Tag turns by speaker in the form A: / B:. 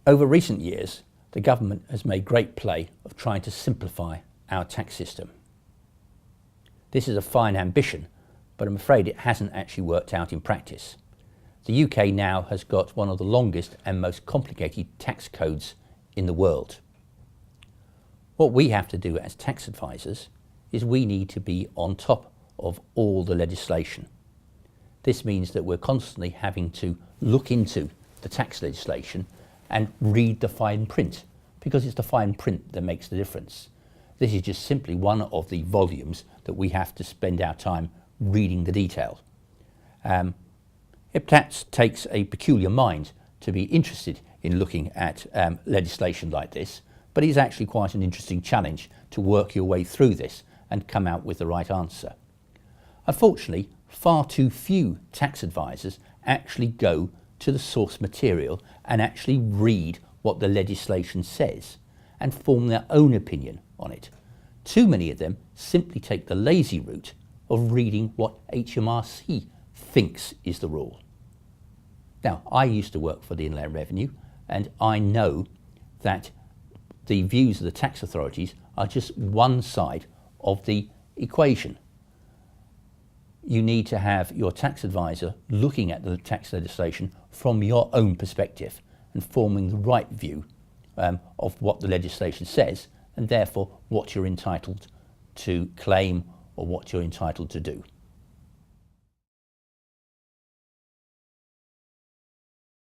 A: Over recent years, the government has made great play of trying to simplify our tax system. This is a fine ambition, but I'm afraid it hasn't actually worked out in practice. The UK now has got one of the longest and most complicated tax codes in the world. What we have to do as tax advisors is we need to be on top of all the legislation. This means that we're constantly having to look into the tax legislation and read the fine print, because it's the fine print that makes the difference. This is just simply one of the volumes that we have to spend our time reading the detail. It perhaps takes a peculiar mind to be interested in looking at legislation like this, but it's actually quite an interesting challenge to work your way through this and come out with the right answer. Unfortunately, far too few tax advisors actually go to the source material and actually read what the legislation says and form their own opinion on it. Too many of them simply take the lazy route of reading what HMRC thinks is the rule. Now, I used to work for the Inland Revenue, and I know that the views of the tax authorities are just one side of the equation. You need to have your tax advisor looking at the tax legislation from your own perspective and forming the right view of what the legislation says, and therefore what you're entitled to claim or what you're entitled to do.